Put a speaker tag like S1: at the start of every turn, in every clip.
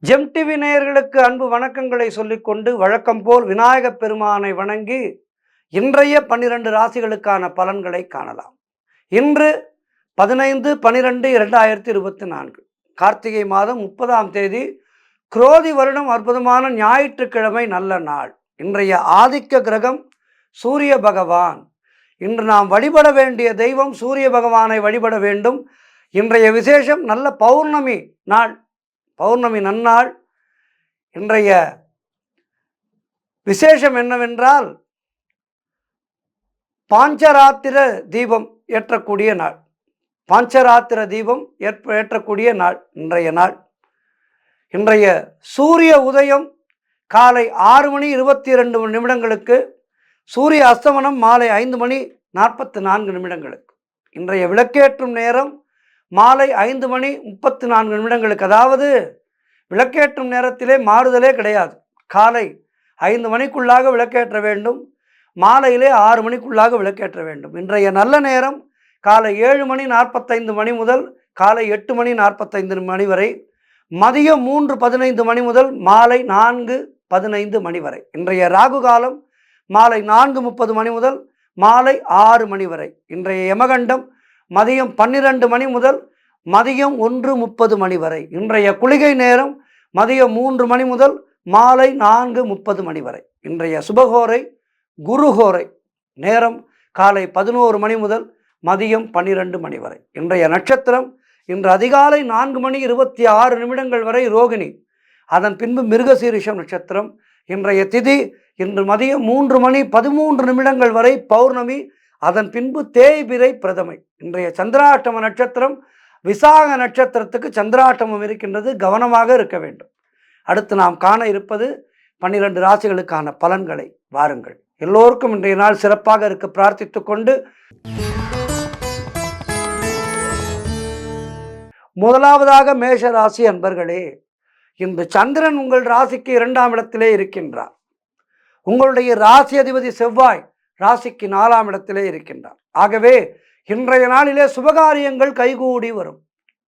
S1: GeM TV நேயர்களுக்கு அன்பு வணக்கங்களை சொல்லிக்கொண்டு வழக்கம் போல் விநாயகப் பெருமானை வணங்கி இன்றைய 12 ராசிகளுக்கான பலன்களை காணலாம். இன்று 15/12/2024 கார்த்திகை மாதம் 30ஆம் தேதி குரோதி வருடம் அற்புதமான ஞாயிற்றுக்கிழமை நல்ல நாள். இன்றைய ஆதிக்க கிரகம் சூரிய பகவான். இன்று நாம் வழிபட வேண்டிய தெய்வம் சூரிய பகவானை வழிபட வேண்டும். இன்றைய விசேஷம் நல்ல பௌர்ணமி நாள், பௌர்ணமி நன்னாள். இன்றைய விசேஷம் என்னவென்றால் பாஞ்சராத்திர தீபம் ஏற்றக்கூடிய நாள். பாஞ்சராத்திர தீபம் ஏற்றக்கூடிய நாள் இன்றைய நாள். இன்றைய சூரிய உதயம் காலை 6:22 சூரிய அஸ்தமனம் மாலை 5:44. இன்றைய விளக்கேற்றும் நேரம் மாலை 5:34. அதாவது விளக்கேற்றும் நேரத்திலே மாறுதலே கிடையாது. காலை 5 மணிக்குள்ளாக விளக்கேற்ற வேண்டும், மாலையிலே 6 மணிக்குள்ளாக விளக்கேற்ற வேண்டும். இன்றைய நல்ல நேரம் காலை 7:45 முதல் காலை 8:45 வரை, மதியம் 3:15 முதல் மாலை 4:15 வரை. இன்றைய ராகு காலம் மாலை 4:30 முதல் மாலை 6 வரை. இன்றைய யமகண்டம் மதியம் 12 முதல் மதியம் 1:30 வரை. இன்றைய குளிகை நேரம் மதியம் 3 முதல் மாலை 4:30 வரை. இன்றைய சுபகோரை குருகோரை நேரம் காலை 11 முதல் மதியம் 12 வரை. இன்றைய நட்சத்திரம் இன்று அதிகாலை 4:26 வரை ரோகிணி, அதன் பின்பு மிருகசீரிஷம் நட்சத்திரம். இன்றைய திதி இன்று மதியம் 3:13 வரை பௌர்ணமி, அதன் பின்பு தேய்பிரை பிரதமை. இன்றைய சந்திராஷ்டம நட்சத்திரம் விசாக நட்சத்திரத்துக்கு சந்திராஷ்டமம் இருக்கின்றது, கவனமாக இருக்க வேண்டும். அடுத்து நாம் காண இருப்பது 12 ராசிகளுக்கான பலன்களை. வாருங்கள், எல்லோருக்கும் இன்றைய நாள் சிறப்பாக இருக்க பிரார்த்தித்து கொண்டு முதலாவதாக மேஷ ராசி அன்பர்களே, இன்று சந்திரன் உங்கள் ராசிக்கு 2ஆம் இடத்திலே இருக்கின்றார். உங்களுடைய ராசி அதிபதி செவ்வாய் ராசிக்கு 4ஆம் இடத்திலே இருக்கின்றார். ஆகவே இன்றைய நாளிலே சுபகாரியங்கள் கைகூடி வரும்.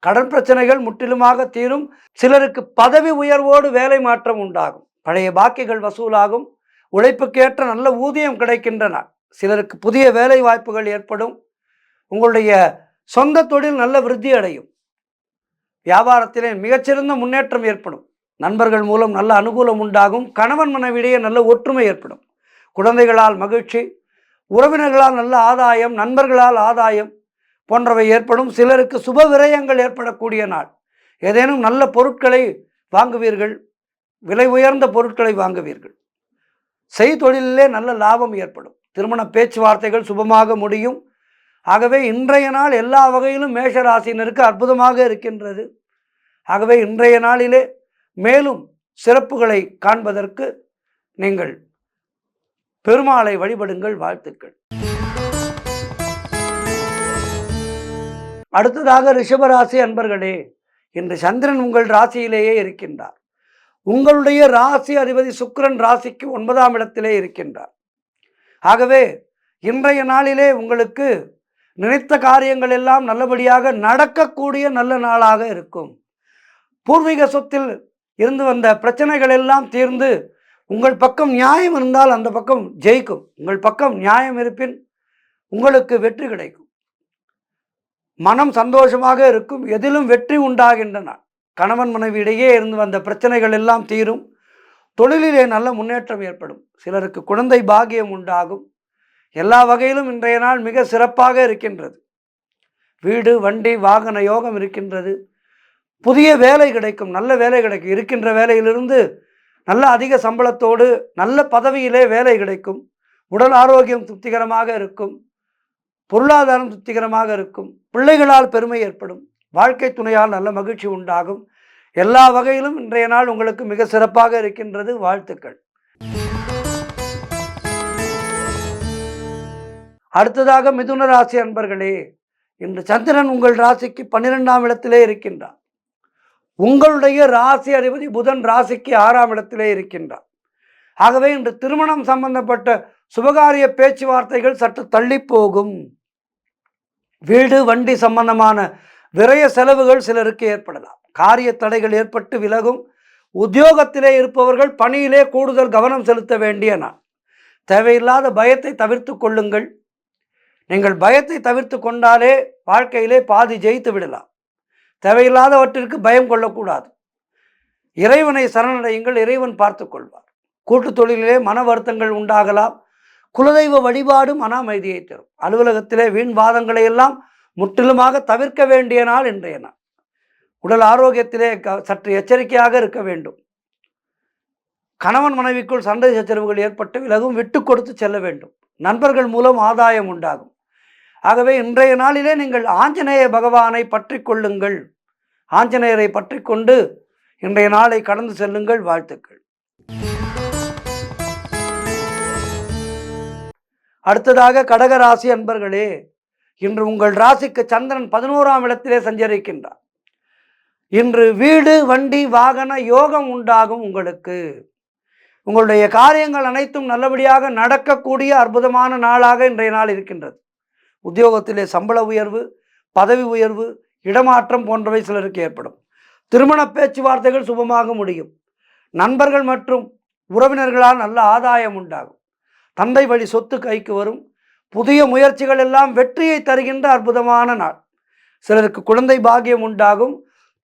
S1: கடன் பிரச்சனைகள் முற்றிலுமாக தீரும். சிலருக்கு பதவி உயர்வோடு வேலை மாற்றம் உண்டாகும். பழைய பாக்கிகள் வசூலாகும். உழைப்புக்கேற்ற நல்ல ஊதியம் கிடைக்கின்றன. சிலருக்கு புதிய வேலை வாய்ப்புகள் ஏற்படும். உங்களுடைய சொந்த தொழில் நல்ல விருத்தி அடையும். வியாபாரத்திலே மிகச்சிறந்த முன்னேற்றம் ஏற்படும். நண்பர்கள் மூலம் நல்ல அனுகூலம் உண்டாகும். கணவன் மனைவியிடையே நல்ல ஒற்றுமை ஏற்படும். குழந்தைகளால் மகிழ்ச்சி, உறவினர்களால் நல்ல ஆதாயம், நண்பர்களால் ஆதாயம் போன்றவை ஏற்படும். சிலருக்கு சுப விரயங்கள் ஏற்படக்கூடிய நாள். ஏதேனும் நல்ல பொருட்களை வாங்குவீர்கள், விலை உயர்ந்த பொருட்களை வாங்குவீர்கள். செய்தொழிலே நல்ல லாபம் ஏற்படும். திருமண பேச்சுவார்த்தைகள் சுபமாக முடியும். ஆகவே இன்றைய நாள் எல்லா வகையிலும் மேஷராசினருக்கு அற்புதமாக இருக்கின்றது. ஆகவே இன்றைய நாளிலே மேலும் சிறப்புகளை காண்பதற்கு நீங்கள் பெருமாளை வழிபடுங்கள். வாழ்த்துக்கள். அடுத்ததாக ரிஷபராசி அன்பர்களே, இன்று சந்திரன் உங்கள் ராசியிலேயே இருக்கின்றார். உங்களுடைய ராசி அதிபதி சுக்கிரன் ராசிக்கு 9ஆம் இடத்திலே இருக்கின்றார். ஆகவே இன்றைய நாளிலே உங்களுக்கு நினைத்த காரியங்கள் எல்லாம் நல்லபடியாக நடக்கக்கூடிய நல்ல நாளாக இருக்கும். பூர்வீக சொத்தில் இருந்து வந்த பிரச்சனைகள் எல்லாம் தீர்ந்து உங்கள் பக்கம் நியாயம் இருந்தால் அந்த பக்கம் ஜெயிக்கும். உங்கள் பக்கம் நியாயம் இருப்பின் உங்களுக்கு வெற்றி கிடைக்கும். மனம் சந்தோஷமாக இருக்கும். எதிலும் வெற்றி உண்டாகின்றன. கணவன் மனைவி இடையே இருந்து வந்த பிரச்சனைகள் எல்லாம் தீரும். தொழிலிலே நல்ல முன்னேற்றம் ஏற்படும். சிலருக்கு குழந்தை பாக்கியம் உண்டாகும். எல்லா வகையிலும் இன்றைய நாள் மிக சிறப்பாக இருக்கின்றது. வீடு வண்டி வாகன யோகம் இருக்கின்றது. புதிய வேலை கிடைக்கும், நல்ல வேலை கிடைக்கும். இருக்கின்ற வேலையிலிருந்து நல்ல அதிக சம்பளத்தோடு நல்ல பதவியிலே வேலை கிடைக்கும். உடல் ஆரோக்கியம் திருப்திகரமாக இருக்கும். பொருளாதாரம் திருப்திகரமாக இருக்கும். பிள்ளைகளால் பெருமை ஏற்படும். வாழ்க்கை துணையால் நல்ல மகிழ்ச்சி உண்டாகும். எல்லா வகையிலும் இன்றைய நாள் உங்களுக்கு மிக சிறப்பாக இருக்கின்றது. வாழ்த்துக்கள். அடுத்ததாக மிதுன ராசி அன்பர்களே, இன்று சந்திரன் உங்கள் ராசிக்கு 12ஆம் இடத்திலே இருக்கின்றார். உங்களுடைய ராசி அதிபதி புதன் ராசிக்கு 6ஆம் இடத்திலே இருக்கின்றார். ஆகவே இன்று திருமணம் சம்பந்தப்பட்ட சுபகாரிய பேச்சுவார்த்தைகள் சற்று தள்ளி போகும். வீடு வண்டி சம்பந்தமான விரய செலவுகள் சிலருக்கு ஏற்படலாம். காரிய தடைகள் ஏற்பட்டு விலகும். உத்தியோகத்திலே இருப்பவர்கள் பணியிலே கூடுதல் கவனம் செலுத்த வேண்டிய நாள். தேவையில்லாத பயத்தை தவிர்த்து கொள்ளுங்கள். நீங்கள் பயத்தை தவிர்த்து கொண்டாலே வாழ்க்கையிலே பாதி ஜெயித்து விடலாம். தேவையில்லாதவற்றிற்கு பயம் கொள்ளக்கூடாது. இறைவனை சரணடையுங்கள், இறைவன் பார்த்து கொள்வார். கூட்டு தொழிலிலே மன வருத்தங்கள் உண்டாகலாம். குலதெய்வ வழிபாடு மன அமைதியை தரும். அலுவலகத்திலே வீண் வாதங்களை எல்லாம் முற்றிலுமாக தவிர்க்க வேண்டிய நாள் இன்றைய நாள். உடல் ஆரோக்கியத்திலே சற்று எச்சரிக்கையாக இருக்க வேண்டும். கணவன் மனைவிக்குள் சண்டை சச்சரவுகள் ஏற்பட்டு விலகும், விட்டு கொடுத்து செல்ல வேண்டும். நண்பர்கள் மூலம் ஆதாயம் உண்டாகும். ஆகவே இன்றைய நாளிலே நீங்கள் ஆஞ்சநேய பகவானை பற்றி கொள்ளுங்கள். ஆஞ்சநேயரை பற்றி கொண்டு இன்றைய நாளை கடந்து செல்லுங்கள். வாழ்த்துக்கள். அடுத்ததாக கடகராசி அன்பர்களே, இன்று உங்கள் ராசிக்கு சந்திரன் 11ஆம் இடத்திலே சஞ்சரிக்கின்றார். இன்று வீடு வண்டி வாகன யோகம் உண்டாகும். உங்களுடைய காரியங்கள் அனைத்தும் நல்லபடியாக நடக்கக்கூடிய அற்புதமான நாளாக இன்றைய நாள் இருக்கின்றது. உத்தியோகத்திலே சம்பள உயர்வு, பதவி உயர்வு, இடமாற்றம் போன்றவை சிலருக்கு ஏற்படும். திருமண பேச்சுவார்த்தைகள் சுபமாக முடியும். நண்பர்கள் மற்றும் உறவினர்களால் நல்ல ஆதாயம் உண்டாகும். தந்தை வழி சொத்து கைக்கு வரும். புதிய முயற்சிகள் எல்லாம் வெற்றியை தருகின்ற அற்புதமான நாள். சிலருக்கு குழந்தை பாக்கியம் உண்டாகும்.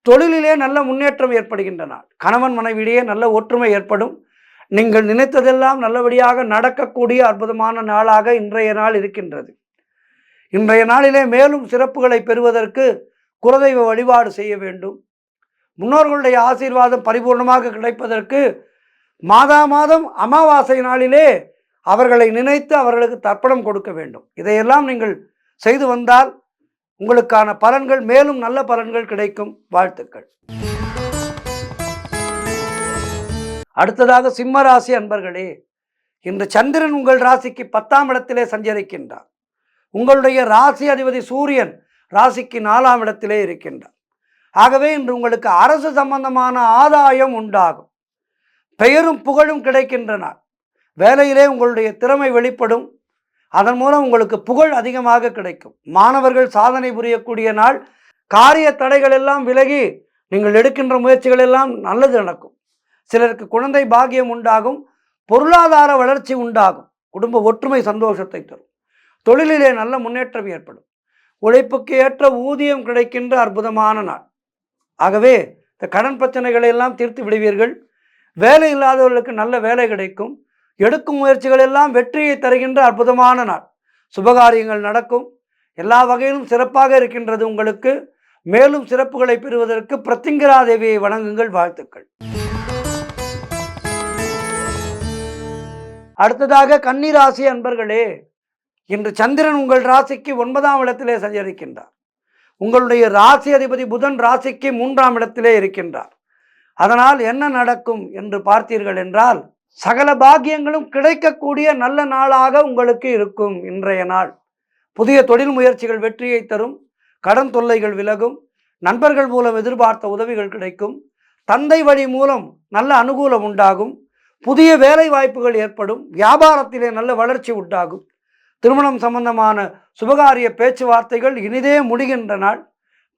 S1: தொழிலிலே நல்ல முன்னேற்றம் ஏற்படுகின்ற நாள். கணவன் மனைவியிடையே நல்ல ஒற்றுமை ஏற்படும். நீங்கள் நினைத்ததெல்லாம் நல்லபடியாக நடக்கக்கூடிய அற்புதமான நாளாக இன்றைய நாள் இருக்கின்றது. இன்றைய நாளிலே மேலும் சிறப்புகளை பெறுவதற்கு குலதெய்வ வழிபாடு செய்ய வேண்டும். முன்னோர்களுடைய ஆசீர்வாதம் பரிபூர்ணமாக கிடைப்பதற்கு மாதம் அமாவாசை நாளிலே அவர்களை நினைத்து அவர்களுக்கு தர்ப்பணம் கொடுக்க வேண்டும். இதையெல்லாம் நீங்கள் செய்து வந்தால் உங்களுக்கான பலன்கள், மேலும் நல்ல பலன்கள் கிடைக்கும். வாழ்த்துக்கள். அடுத்ததாக சிம்ம ராசி அன்பர்களே, இன்று சந்திரன் உங்கள் ராசிக்கு 10ஆம் இடத்திலே சஞ்சரிக்கின்றார். உங்களுடைய ராசி அதிபதி சூரியன் ராசிக்கு 4ஆம் இடத்திலே இருக்கின்றார். ஆகவே இன்று உங்களுக்கு அரசு சம்பந்தமான ஆதாயம் உண்டாகும். பெயரும் புகழும் கிடைக்கின்றன. வேலையிலே உங்களுடைய திறமை வெளிப்படும். அதன் மூலம் உங்களுக்கு புகழ் அதிகமாக கிடைக்கும். மாணவர்கள் சாதனை புரியக்கூடிய நாள். காரிய தடைகள் எல்லாம் விலகி நீங்கள் எடுக்கின்ற முயற்சிகள் எல்லாம் நல்லது நடக்கும். சிலருக்கு குழந்தை பாக்கியம் உண்டாகும். பொருளாதார வளர்ச்சி உண்டாகும். குடும்ப ஒற்றுமை சந்தோஷத்தை தரும். தொழிலிலே நல்ல முன்னேற்றம் ஏற்படும். உழைப்புக்கு ஏற்ற ஊதியம் கிடைக்கின்ற அற்புதமான நாள். ஆகவே இந்த கடன் பிரச்சனைகளை எல்லாம் தீர்த்து விடுவீர்கள். வேலை இல்லாதவர்களுக்கு நல்ல வேலை கிடைக்கும். எடுக்கும் முயற்சிகள் எல்லாம் வெற்றியை தருகின்ற அற்புதமான நாள். சுபகாரியங்கள் நடக்கும். எல்லா வகையிலும் சிறப்பாக இருக்கின்றது உங்களுக்கு. மேலும் சிறப்புகளை பெறுவதற்கு பிரத்திங்கரா தேவியை வணங்குங்கள். வாழ்த்துக்கள். அடுத்ததாக கன்னிராசி அன்பர்களே, இன்று சந்திரன் உங்கள் ராசிக்கு 9ஆம் இடத்திலே சஞ்சரிக்கின்றார். உங்களுடைய ராசி அதிபதி புதன் ராசிக்கு 3ஆம் இடத்திலே இருக்கின்றார். அதனால் என்ன நடக்கும் என்று பார்த்தீர்கள் என்றால், சகல பாக்கியங்களும் கிடைக்கக்கூடிய நல்ல நாளாக உங்களுக்கு இருக்கும் இன்றைய நாள். புதிய தொழில் முயற்சிகள் வெற்றியை தரும். கடன் தொல்லைகள் விலகும். நண்பர்கள் மூலம் எதிர்பார்த்த உதவிகள் கிடைக்கும். தந்தை வழி மூலம் நல்ல அனுகூலம் உண்டாகும். புதிய வேலை வாய்ப்புகள் ஏற்படும். வியாபாரத்திலே நல்ல வளர்ச்சி உண்டாகும். திருமணம் சம்பந்தமான சுபகாரிய பேச்சுவார்த்தைகள் இனிதே முடிகின்ற நாள்.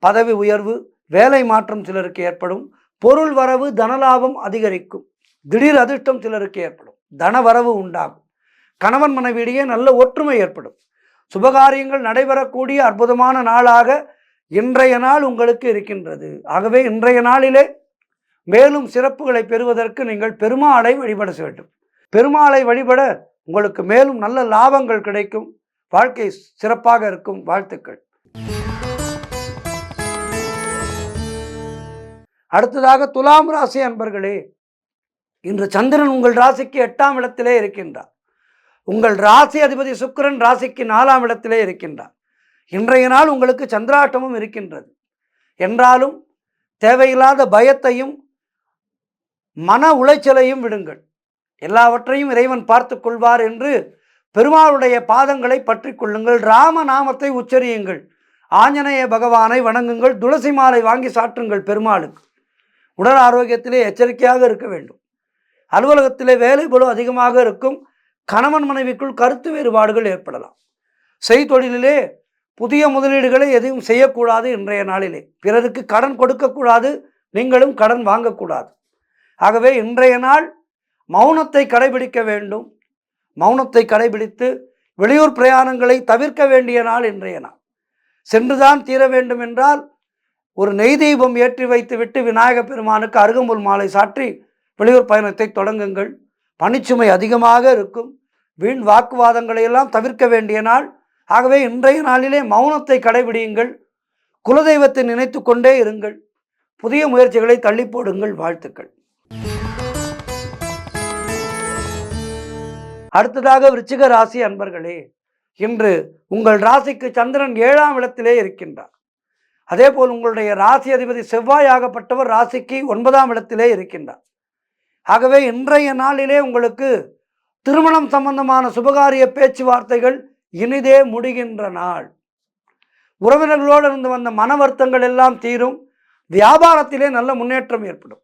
S1: பதவி உயர்வு, வேலை மாற்றம் சிலருக்கு ஏற்படும். பொருள் வரவு, தனலாபம் அதிகரிக்கும். திடீர் அதிர்ஷ்டம் சிலருக்கு ஏற்படும். தன வரவு உண்டாகும். கணவன் மனைவியிடையே நல்ல ஒற்றுமை ஏற்படும். சுபகாரியங்கள் நடைபெறக்கூடிய அற்புதமான நாளாக இன்றைய நாள் உங்களுக்கு இருக்கின்றது. ஆகவே இன்றைய நாளிலே மேலும் சிறப்புகளை பெறுவதற்கு நீங்கள் பெருமாளை வழிபட வேண்டும். பெருமாளை வழிபட உங்களுக்கு மேலும் நல்ல லாபங்கள் கிடைக்கும். வாழ்க்கை சிறப்பாக இருக்கும். வாழ்த்துக்கள். அடுத்ததாக துலாம் ராசி அன்பர்களே, இன்று சந்திரன் உங்கள் ராசிக்கு 8ஆம் இடத்திலே இருக்கின்றார். உங்கள் ராசி அதிபதி சுக்கிரன் ராசிக்கு 4ஆம் இடத்திலே இருக்கின்றார். இன்றைய நாள் உங்களுக்கு சந்திராட்டமும் இருக்கின்றது. என்றாலும் தேவையில்லாத பயத்தையும் மன உளைச்சலையும் விடுங்கள். எல்லாவற்றையும் இறைவன் பார்த்து கொள்வார் என்று பெருமாளுடைய பாதங்களை பற்றி கொள்ளுங்கள். ராம நாமத்தை உச்சரியுங்கள். ஆஞ்சநேய பகவானை வணங்குங்கள். துளசி மாலை வாங்கி சாற்றுங்கள் பெருமாளுக்கு. உடல் ஆரோக்கியத்திலே எச்சரிக்கையாக இருக்க வேண்டும். அலுவலகத்திலே வேலை பளு அதிகமாக இருக்கும். கணவன் மனைவிக்குள் கருத்து வேறுபாடுகள் ஏற்படலாம். செய்தொழிலிலே புதிய முதலீடுகளை எதையும் செய்யக்கூடாது. இன்றைய நாளிலே பிறருக்கு கடன் கொடுக்கக்கூடாது. நீங்களும் கடன் வாங்கக்கூடாது. ஆகவே இன்றைய நாள் மௌனத்தை கடைபிடிக்க வேண்டும். மௌனத்தை கடைபிடித்து வெளியூர் பிரயாணங்களை தவிர்க்க வேண்டிய நாள் இன்றைய நாள். சென்றுதான் தீர வேண்டும் என்றால் ஒரு நெய் தீபம் ஏற்றி வைத்துவிட்டு விநாயக பெருமானுக்கு அருகம்புல் மாலை சாற்றி வெளியூர் பயணத்தை தொடங்குங்கள். பணிச்சுமை அதிகமாக இருக்கும். வீண் வாக்குவாதங்களை எல்லாம் தவிர்க்க வேண்டிய நாள். ஆகவே இன்றைய நாளிலே மௌனத்தை கடைபிடியுங்கள். குலதெய்வத்தை நினைத்து கொண்டே இருங்கள். புதிய முயற்சிகளை தள்ளி போடுங்கள். வாழ்த்துக்கள். அடுத்ததாக விருச்சிக ராசி அன்பர்களே, இன்று உங்கள் ராசிக்கு சந்திரன் 7ஆம் இடத்திலே இருக்கின்றார். அதே போல் உங்களுடைய ராசி அதிபதி செவ்வாயாகப்பட்டவர் ராசிக்கு 9ஆம் இடத்திலே இருக்கின்றார். ஆகவே இன்றைய நாளிலே உங்களுக்கு திருமணம் சம்பந்தமான சுபகாரிய பேச்சுவார்த்தைகள் இனிதே முடிகின்ற நாள். உறவினர்களோடு இருந்து வந்த மன வருத்தங்கள் எல்லாம் தீரும். வியாபாரத்திலே நல்ல முன்னேற்றம் ஏற்படும்.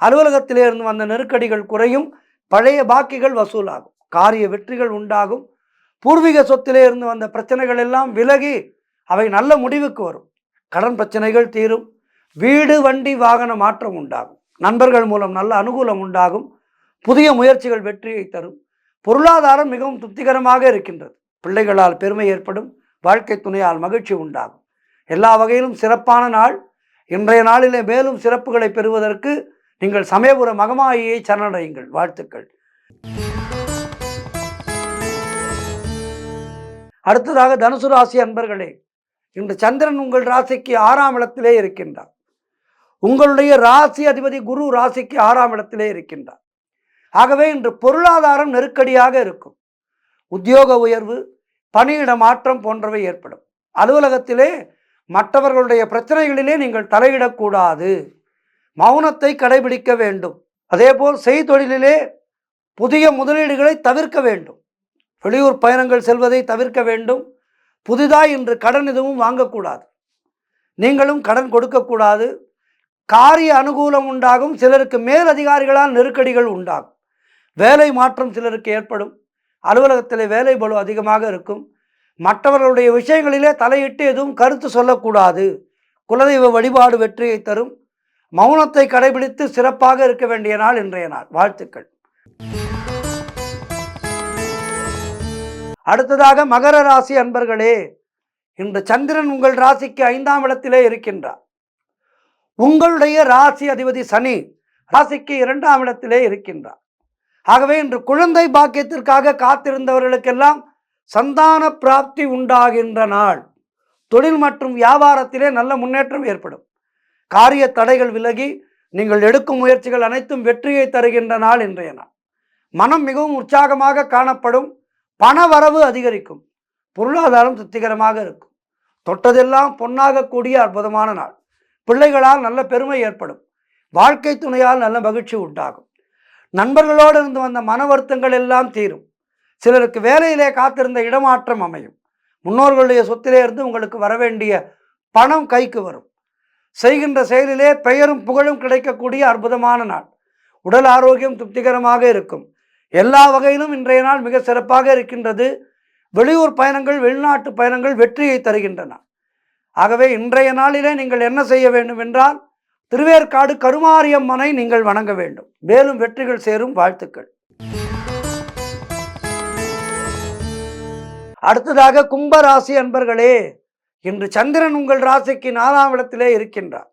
S1: அலுவலகத்திலே இருந்து வந்த நெருக்கடிகள் குறையும். பழைய பாக்கிகள் வசூலாகும். காரிய வெற்றிகள் உண்டாகும். பூர்வீக சொத்திலே இருந்து வந்த பிரச்சனைகள் எல்லாம் விலகி அவை நல்ல முடிவுக்கு வரும். கடன் பிரச்சனைகள் தீரும். வீடு வண்டி வாகன மாற்றம் உண்டாகும். நண்பர்கள் மூலம் நல்ல அனுகூலம் உண்டாகும். புதிய முயற்சிகள் வெற்றியை தரும். பொருளாதாரம் மிகவும் திருப்திகரமாக இருக்கின்றது. பிள்ளைகளால் பெருமை ஏற்படும். வாழ்க்கை துணையால் மகிழ்ச்சி உண்டாகும். எல்லா வகையிலும் சிறப்பான நாள். இன்றைய நாளிலே மேலும் சிறப்புகளை பெறுவதற்கு நீங்கள் சமயபுர மகமாயியை சரணடையுங்கள். வாழ்த்துக்கள். அடுத்ததாக தனுசு ராசி அன்பர்களே, இன்று சந்திரன் உங்கள் ராசிக்கு 6ஆம் இடத்திலே இருக்கின்றார். உங்களுடைய ராசி அதிபதி குரு ராசிக்கு 6ஆம் இடத்திலே இருக்கின்றார். ஆகவே இன்று பொருளாதாரம் நெருக்கடியாக இருக்கும். உத்தியோக உயர்வு, பணியிட மாற்றம் போன்றவை ஏற்படும். அலுவலகத்திலே மற்றவர்களுடைய பிரச்சனைகளிலே நீங்கள் தலையிடக்கூடாது. மௌனத்தை கடைபிடிக்க வேண்டும். அதேபோல் செய்தொழிலிலே புதிய முதலீடுகளை தவிர்க்க வேண்டும். வெளியூர் பயணங்கள் செல்வதை தவிர்க்க வேண்டும். புதிதாய் இன்று கடன் எதுவும் வாங்கக்கூடாது. நீங்களும் கடன் கொடுக்கக்கூடாது. காரிய அனுகூலம் உண்டாகும். சிலருக்கு மேலதிகாரிகளால் நெருக்கடிகள் உண்டாகும். வேலை மாற்றம் சிலருக்கு ஏற்படும். அலுவலகத்திலே வேலை பளு அதிகமாக இருக்கும். மற்றவர்களுடைய விஷயங்களிலே தலையிட்டு எதுவும் கருத்து சொல்லக்கூடாது. குலதெய்வ வழிபாடு வெற்றியை தரும். மௌனத்தை கடைபிடித்து சிறப்பாக இருக்க வேண்டிய நாள் இன்றைய நாள். வாழ்த்துக்கள். அடுத்ததாக மகர ராசி அன்பர்களே, இன்று சந்திரன் உங்கள் ராசிக்கு 5ஆம் இடத்திலே இருக்கின்றார். உங்களுடைய ராசி அதிபதி சனி ராசிக்கு 2ஆம் இடத்திலே இருக்கின்றார். ஆகவே இன்று குழந்தை பாக்கியத்திற்காக காத்திருந்தவர்களுக்கெல்லாம் சந்தான பிராப்தி உண்டாகின்ற நாள். தொழில் மற்றும் வியாபாரத்திலே நல்ல முன்னேற்றம் ஏற்படும். காரிய தடைகள் விலகி நீங்கள் எடுக்கும் முயற்சிகள் அனைத்தும் வெற்றியை தருகின்ற நாள் இன்றைய நாள். மனம் மிகவும் உற்சாகமாக காணப்படும். பண வரவு அதிகரிக்கும். பொருளாதாரம் திருப்திகரமாக இருக்கும். தொட்டதெல்லாம் பொன்னாக கூடிய அற்புதமான நாள். பிள்ளைகளால் நல்ல பெருமை ஏற்படும். வாழ்க்கை துணையால் நல்ல மகிழ்ச்சி உண்டாகும். நண்பர்களோடு இருந்து வந்த மன வருத்தங்கள் எல்லாம் தீரும். சிலருக்கு வேலையிலே காத்திருந்த இடமாற்றம் அமையும். முன்னோர்களுடைய சொத்திலே இருந்து உங்களுக்கு வரவேண்டிய பணம் கைக்கு வரும். செய்கின்ற செயலிலே பெயரும் புகழும் கிடைக்கக்கூடிய அற்புதமான நாள். உடல் ஆரோக்கியம் திருப்திகரமாக இருக்கும். எல்லா வகையிலும் இன்றைய நாள் மிக சிறப்பாக இருக்கின்றது. வெளியூர் பயணங்கள், வெளிநாட்டு பயணங்கள் வெற்றியை தருகின்றன. ஆகவே இன்றைய நாளிலே நீங்கள் என்ன செய்ய வேண்டும் என்றால், திருவேற்காடு கருமாரியம்மனை நீங்கள் வணங்க வேண்டும். மேலும் வெற்றிகள் சேரும். வாழ்த்துக்கள். அடுத்ததாக கும்பராசி அன்பர்களே, இன்று சந்திரன் உங்கள் ராசிக்கு 4ஆம் இடத்திலே இருக்கின்றார்.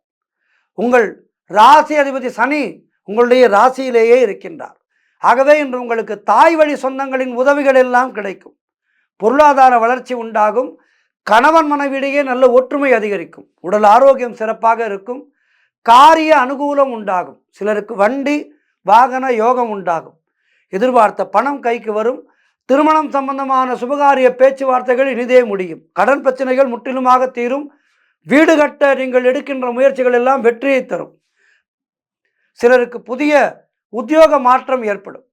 S1: உங்கள் ராசி அதிபதி சனி உங்களுடைய ராசியிலேயே இருக்கின்றார். ஆகவே இன்று உங்களுக்கு தாய் வழி சொந்தங்களின் உதவிகள் எல்லாம் கிடைக்கும். பொருளாதார வளர்ச்சி உண்டாகும். கணவன் மனைவியிடையே நல்ல ஒற்றுமை அதிகரிக்கும். உடல் ஆரோக்கியம் சிறப்பாக இருக்கும். காரிய அனுகூலம் உண்டாகும். சிலருக்கு வண்டி வாகன யோகம் உண்டாகும். எதிர்பார்த்த பணம் கைக்கு வரும். திருமணம் சம்பந்தமான சுபகாரிய பேச்சுவார்த்தைகள் இனிதே முடியும். கடன் பிரச்சனைகள் முற்றிலுமாக தீரும். வீடு கட்ட நீங்கள் எடுக்கின்ற முயற்சிகள் எல்லாம் வெற்றியை தரும். சிலருக்கு புதிய உத்தியோக மாற்றம் ஏற்படும்.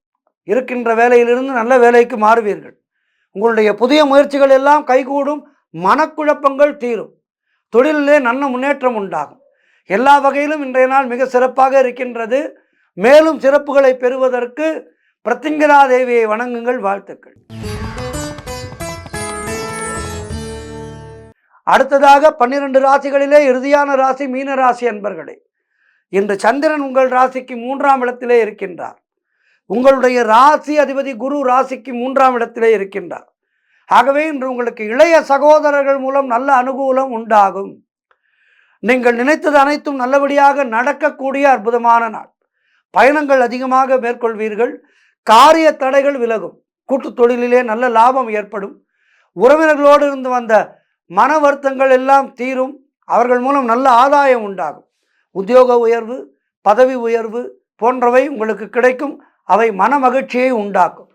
S1: இருக்கின்ற வேலையிலிருந்து நல்ல வேலைக்கு மாறுவீர்கள். உங்களுடைய புதிய முயற்சிகள் எல்லாம் கைகூடும். மனக்குழப்பங்கள் தீரும். தொழிலிலே நல்ல முன்னேற்றம் உண்டாகும். எல்லா வகையிலும் இன்றைய நாள் மிக சிறப்பாக இருக்கின்றது. மேலும் சிறப்புகளை பெறுவதற்கு பிரத்திங்கரா தேவியை வணங்குங்கள். வாழ்த்துக்கள். அடுத்ததாக 12 ராசிகளிலே இறுதியான ராசி மீன ராசி அன்பர்களே, இன்று சந்திரன் உங்கள் ராசிக்கு 3ஆம் இடத்திலே இருக்கின்றார். உங்களுடைய ராசி அதிபதி குரு ராசிக்கு 3ஆம் இடத்திலே இருக்கின்றார். ஆகவே இன்று உங்களுக்கு இளைய சகோதரர்கள் மூலம் நல்ல அனுகூலம் உண்டாகும். நீங்கள் நினைத்தது அனைத்தும் நல்லபடியாக நடக்கக்கூடிய அற்புதமான நாள். பயணங்கள் அதிகமாக மேற்கொள்வீர்கள். காரிய தடைகள் விலகும். கூட்டு தொழிலிலே நல்ல லாபம் ஏற்படும். உறவினர்களோடு இருந்து வந்த மன வருத்தங்கள் எல்லாம் தீரும். அவர்கள் மூலம் நல்ல ஆதாயம் உண்டாகும். உத்தியோக உயர்வு, பதவி உயர்வு போன்றவை உங்களுக்கு கிடைக்கும். அவை மன மகிழ்ச்சியை உண்டாக்கும்.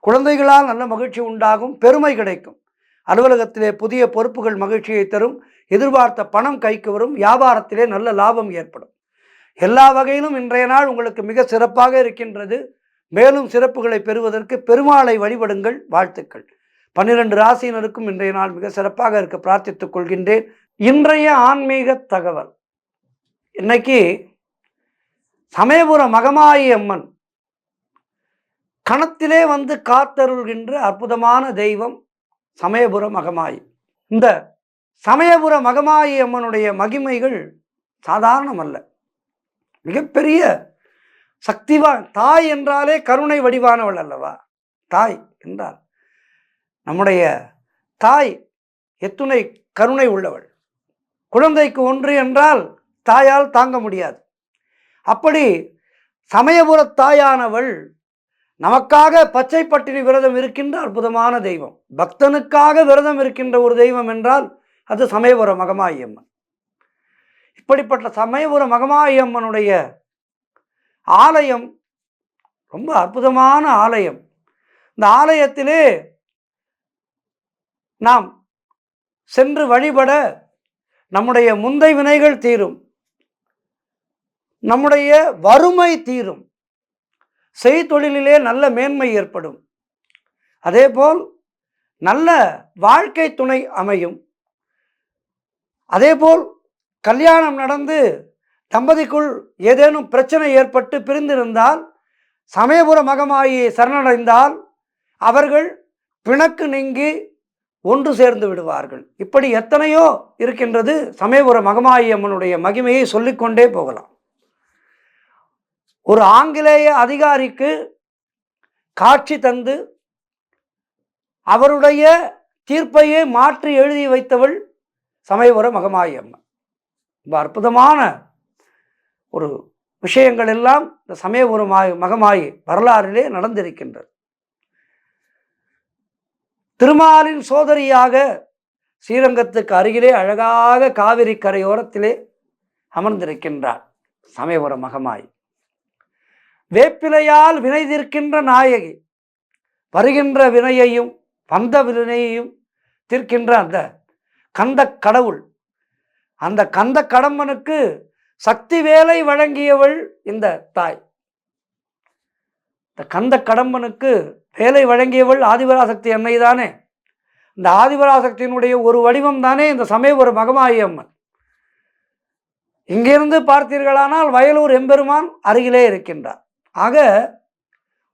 S1: குழந்தைகளால் நல்ல மகிழ்ச்சி உண்டாகும். பெருமை கிடைக்கும். அலுவலகத்திலே புதிய பொறுப்புகள் மகிழ்ச்சியை தரும். எதிர்பார்த்த பணம் கைக்கு வரும். வியாபாரத்திலே நல்ல லாபம் ஏற்படும். எல்லா வகையிலும் இன்றைய நாள் உங்களுக்கு மிக சிறப்பாக இருக்கின்றது. மேலும் சிறப்புகளை பெறுவதற்கு பெருமாளை வழிபடுங்கள். வாழ்த்துக்கள். 12 ராசியினருக்கும் இன்றைய நாள் மிக சிறப்பாக இருக்க பிரார்த்தித்துக் கொள்கின்றேன். இன்றைய ஆன்மீக தகவல். இன்னைக்கு சமயபுர மகமாயி அம்மன் கணத்திலே வந்து காத்தருள்கின்ற அற்புதமான தெய்வம் சமயபுர மகமாயி. இந்த சமயபுர மகமாயி அம்மனுடைய மகிமைகள் சாதாரணமல்ல. மிகப்பெரிய சக்திவான். தாய் என்றாலே கருணை வடிவானவள் அல்லவா? தாய் என்றால் நம்முடைய தாய் எத்துணை கருணை உள்ளவள். குழந்தைக்கு ஒன்று என்றால் தாயால் தாங்க முடியாது. அப்படி சமயபுர தாயானவள் நமக்காக பச்சை பட்டினி விரதம் இருக்கின்ற அற்புதமான தெய்வம். பக்தனுக்காக விரதம் இருக்கின்ற ஒரு தெய்வம் என்றால் அது சமயபுர மகமாயி அம்மன். இப்படிப்பட்ட சமயபுர மகமாயி அம்மனுடைய ஆலயம் ரொம்ப அற்புதமான ஆலயம். இந்த ஆலயத்திலே நாம் சென்று வழிபட நம்முடைய முந்தை வினைகள் தீரும். நம்முடைய வறுமை தீரும். செய்தொழிலிலே நல்ல மேன்மை ஏற்படும். அதேபோல் நல்ல வாழ்க்கை துணை அமையும். அதேபோல் கல்யாணம் நடந்து தம்பதிக்குள் ஏதேனும் பிரச்சனை ஏற்பட்டு பிரிந்திருந்தால் சமயபுர மகமாயியை சரணடைந்தால் அவர்கள் பிணக்கு நீங்கி ஒன்று சேர்ந்து விடுவார்கள். இப்படி எத்தனையோ இருக்கின்றது. சமயபுர மகமாயி அம்மனுடைய மகிமையை சொல்லிக்கொண்டே போகலாம். ஒரு ஆங்கிலேய அதிகாரிக்கு காட்சி தந்து அவருடைய தீர்ப்பையே மாற்றி எழுதி வைத்தவள் சமயபுர மகமாயி அம்மன். ரொம்ப அற்புதமான ஒரு விஷயங்கள் எல்லாம் இந்த சமயபுர மகமாயி வரலாறிலே நடந்திருக்கின்றது. திருமாலின் சோதரியாக ஸ்ரீரங்கத்துக்கு அருகிலே அழகாக காவிரி கரையோரத்திலே அமர்ந்திருக்கின்றார் சமயபுர மகமாயி. வேப்பிலையால் வினை தீர்க்கின்ற நாயகி. வருகின்ற வினையையும் வந்த வினையையும் தீர்க்கின்ற அந்த கந்த கடவுள். அந்த கந்த கடம்பனுக்கு சக்தி வேலை வழங்கியவள் இந்த தாய். இந்த கந்த கடம்பனுக்கு வேலை வழங்கியவள் ஆதிபராசக்தி அன்னை தானே. இந்த ஆதிபராசக்தியினுடைய ஒரு வடிவம் தானே இந்த சமயபுர மகமாயி அம்மன். இங்கிருந்து பார்த்தீர்களானால் வயலூர் எம்பெருமான் அருகிலே இருக்கின்றார். ஆக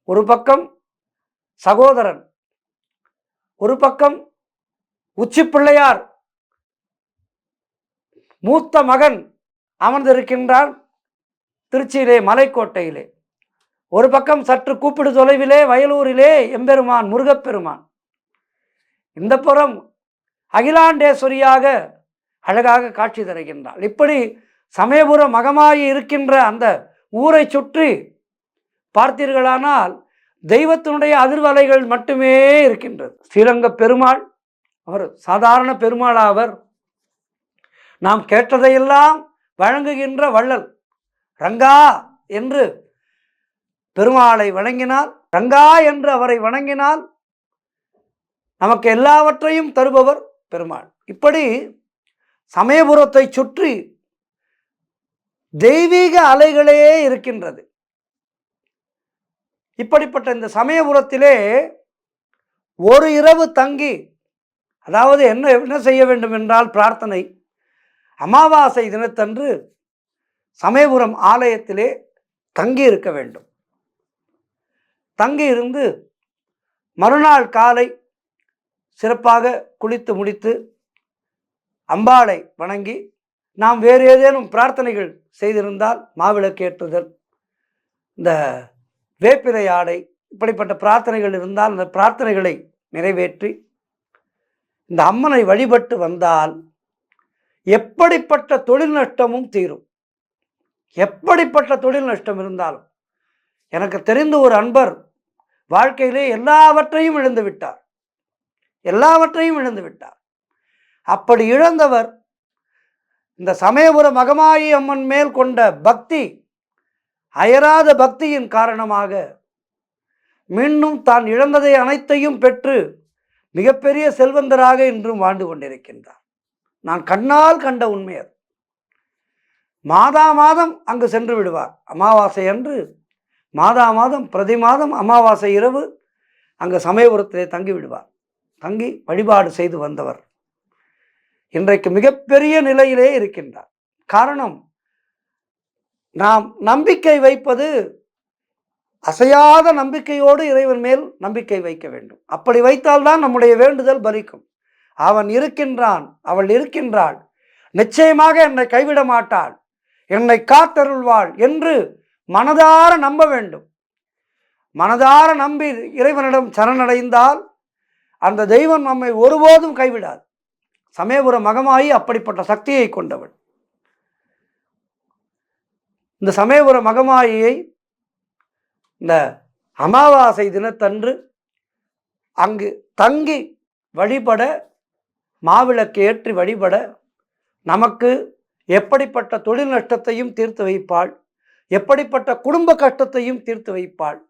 S1: ஒரு பக்கம் சகோதரன், ஒரு பக்கம் உச்சி பிள்ளையார் மூத்த மகன் அமர்ந்திருக்கின்றான் திருச்சியிலே மலைக்கோட்டையிலே. ஒரு பக்கம் சற்று கூப்பிடு தொலைவிலே வயலூரிலே எம்பெருமான் முருகப்பெருமான். இந்த புறம் அகிலாண்டேஸ்வரியாக அழகாக காட்சி தருகின்றாள். இப்படி சமயபுர மகமாயி இருக்கின்ற அந்த ஊரை சுற்றி பார்த்தீர்களானால் தெய்வத்தினுடைய அதிர்வலைகள் மட்டுமே இருக்கின்றது. ஸ்ரீரங்க பெருமாள் அவர் சாதாரண பெருமாள். அவர் நாம் கேட்டதையெல்லாம் வழங்குகின்ற வள்ளல். ரங்கா என்று பெருமாளை வணங்கினால், ரங்கா என்று அவரை வணங்கினால் நமக்கு எல்லாவற்றையும் தருபவர் பெருமாள். இப்படி சமயபுரத்தை சுற்றி தெய்வீக அலைகளே இருக்கின்றது. இப்படிப்பட்ட இந்த சமயபுரத்திலே ஒரு இரவு தங்கி, அதாவது என்ன செய்ய வேண்டும் என்றால் பிரார்த்தனை. அமாவாசை தினத்தன்று சமயபுரம் ஆலயத்திலே தங்கி இருக்க வேண்டும். தங்கி இருந்து மறுநாள் காலை சிறப்பாக குளித்து முடித்து அம்பாளை வணங்கி நாம் வேறு ஏதேனும் பிரார்த்தனைகள் செய்திருந்தால் மாவிளக்கேற்றுதல், இந்த வேப்பிலை ஆடை, இப்படிப்பட்ட பிரார்த்தனைகள் இருந்தால் அந்த பிரார்த்தனைகளை நிறைவேற்றி இந்த அம்மனை வழிபட்டு வந்தால் எப்படிப்பட்ட தொழில் நஷ்டமும் தீரும். எப்படிப்பட்ட தொழில் நஷ்டம் இருந்தாலும், எனக்கு தெரிந்த ஒரு அன்பர் வாழ்க்கையிலே எல்லாவற்றையும் இழந்து விட்டார். எல்லாவற்றையும் இழந்து விட்டார். அப்படி இழந்தவர் இந்த சமயபுர மகமாயி அம்மன் மேல் கொண்ட பக்தி, அயராத பக்தியின் காரணமாக மீண்டும் தான் இழந்ததை அனைத்தையும் பெற்று மிகப்பெரிய செல்வந்தராக இன்றும் வாழ்ந்து கொண்டிருக்கின்றார். நான் கண்ணால் கண்ட உண்மை அது. மாதா மாதம் அங்கு சென்று விடுவார். அமாவாசை அன்று மாதா மாதம் பிரதி மாதம் அமாவாசை இரவு அங்கு சமயபுரத்திலே தங்கி விடுவார். தங்கி வழிபாடு செய்து வந்தவர் இன்றைக்கு மிகப்பெரிய நிலையிலே இருக்கின்றார். காரணம், நாம் நம்பிக்கை வைப்பது அசையாத நம்பிக்கையோடு இறைவன் மேல் நம்பிக்கை வைக்க வேண்டும். அப்படி வைத்தால்தான் நம்முடைய வேண்டுதல் பலிக்கும். அவன் இருக்கின்றான், அவள் இருக்கின்றாள், நிச்சயமாக என்னை கைவிட மாட்டாள், என்னை காத்தருள்வாள் என்று மனதார நம்ப வேண்டும். மனதார நம்பி இறைவனிடம் சரணடைந்தால் அந்த தெய்வம் நம்மை ஒருபோதும் கைவிடாது. சமயபுர மகமாயி அப்படிப்பட்ட சக்தியை கொண்டவள். இந்த சமயபுர மகமாயியை இந்த அமாவாசை தினத்தன்று அங்கு தங்கி வழிபட, மாவிளக்கு ஏற்றி வழிபட நமக்கு எப்படிப்பட்ட தொழில் நஷ்டத்தையும் தீர்த்து வைப்பாள், எப்படிப்பட்ட குடும்ப கஷ்டத்தையும் தீர்த்து வைப்பாள்,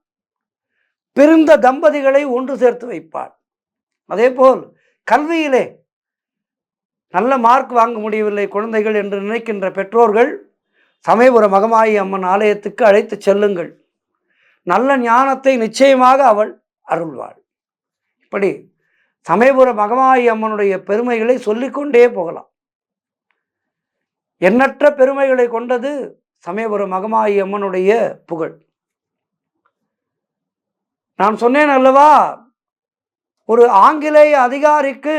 S1: பிரிந்த தம்பதிகளை ஒன்று சேர்த்து வைப்பாள். அதேபோல் கல்வியிலே நல்ல மார்க் வாங்க முடியவில்லை குழந்தைகள் என்று நினைக்கின்ற பெற்றோர்கள் சமயபுர மகமாயி அம்மன் ஆலயத்துக்கு அழைத்து செல்லுங்கள். நல்ல ஞானத்தை நிச்சயமாக அவள் அருள்வாள். இப்படி சமயபுர மகமாயி அம்மனுடைய பெருமைகளை சொல்லிக்கொண்டே போகலாம். எண்ணற்ற பெருமைகளை கொண்டது சமயபுர மகமாயி அம்மனுடைய புகழ். நான் சொன்னேன் அல்லவா, ஒரு ஆங்கிலேய அதிகாரிக்கு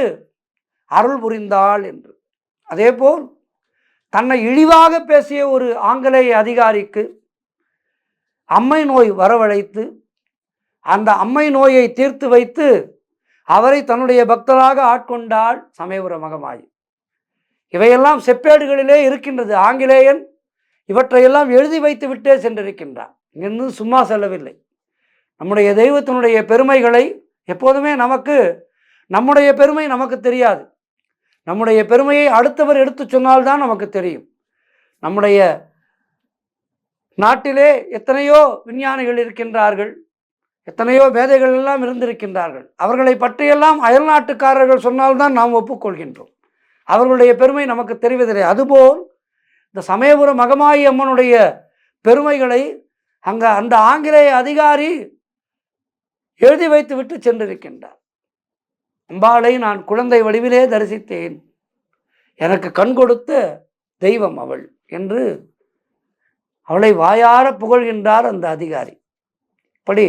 S1: அருள் புரிந்தாள் என்று. அதேபோல் தன்னை இழிவாக பேசிய ஒரு ஆங்கிலேய அதிகாரிக்கு அம்மை நோய் வரவழைத்து அந்த அம்மை நோயை தீர்த்து வைத்து அவரை தன்னுடைய பக்தராக ஆட்கொண்டாள் சமயபுர மகமாயி. இவையெல்லாம் செப்பேடுகளிலே இருக்கின்றது. ஆங்கிலேயன் இவற்றையெல்லாம் எழுதி வைத்து விட்டே சென்றிருக்கின்றான். இங்கிருந்து சும்மா செல்லவில்லை. நம்முடைய தெய்வத்தினுடைய பெருமைகளை எப்போதுமே நம்முடைய பெருமை நமக்கு தெரியாது. நம்முடைய பெருமையை அடுத்தவர் எடுத்து சொன்னால்தான் நமக்கு தெரியும். நம்முடைய நாட்டிலே எத்தனையோ விஞ்ஞானிகள் இருக்கின்றார்கள், எத்தனையோ மேதைகள் எல்லாம் இருந்திருக்கின்றார்கள். அவர்களை பற்றியெல்லாம் அயல் நாட்டுக்காரர்கள் சொன்னால்தான் நாம் ஒப்புக்கொள்கின்றோம். அவர்களுடைய பெருமை நமக்கு தெரிவதில்லை. அதுபோல் இந்த சமயபுர மகமாயி அம்மனுடைய பெருமைகளை அந்த ஆங்கிலேய அதிகாரி எழுதி வைத்து விட்டு சென்றிருக்கின்றார். அம்பாளை நான் குழந்தை வடிவிலே தரிசித்தேன், எனக்கு கண் கொடுத்த தெய்வம் அவள் என்று அவளை வாயார புகழ்கின்றார் அந்த அதிகாரி. இப்படி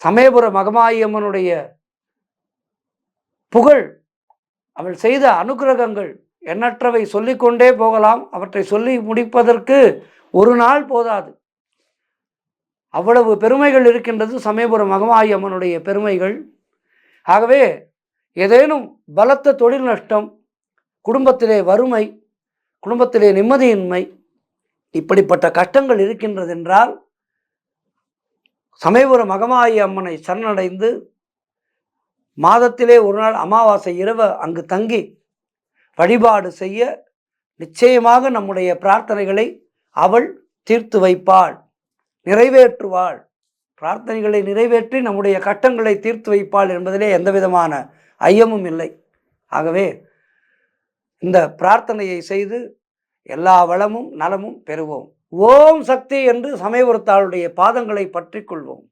S1: சமயபுர மகமாயி அம்மனுடைய புகழ், அவள் செய்த அனுக்கிரகங்கள் எண்ணற்றவை சொல்லிக்கொண்டே போகலாம். அவற்றை சொல்லி முடிப்பதற்கு ஒரு நாள் போதாது. அவ்வளவு பெருமைகள் இருக்கின்றது சமயபுர மகமாயி அம்மனுடைய பெருமைகள். ஆகவே ஏதேனும் பலத்த தொழில் நஷ்டம், குடும்பத்திலே வறுமை, குடும்பத்திலே நிம்மதியின்மை, இப்படிப்பட்ட கஷ்டங்கள் இருக்கின்றது என்றால் சமயபுர மகமாயி அம்மனை சரணடைந்து மாதத்திலே ஒரு நாள் அமாவாசை இரவு அங்கு தங்கி வழிபாடு செய்ய நிச்சயமாக நம்முடைய பிரார்த்தனைகளை அவள் தீர்த்து வைப்பாள், நிறைவேற்றுவாள். பிரார்த்தனைகளை நிறைவேற்றி நம்முடைய கட்டங்களை தீர்த்து வைப்பாள் என்பதிலே எந்த விதமான ஐயமும் இல்லை. ஆகவே இந்த பிரார்த்தனையை செய்து எல்லா வளமும் நலமும் பெறுவோம். ஓம் சக்தி என்று சமயபுரத்தாளுடைய பாதங்களை பற்றி கொள்வோம்.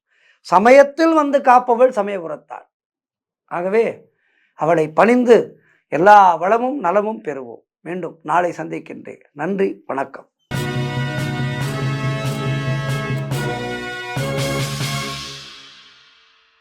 S1: சமயத்தில் வந்து காப்பவள் சமயபுரத்தாள். ஆகவே அவளை பணிந்து எல்லா வளமும் நலமும் பெறுவோம். மீண்டும் நாளை சந்திக்கின்றேன். நன்றி, வணக்கம்.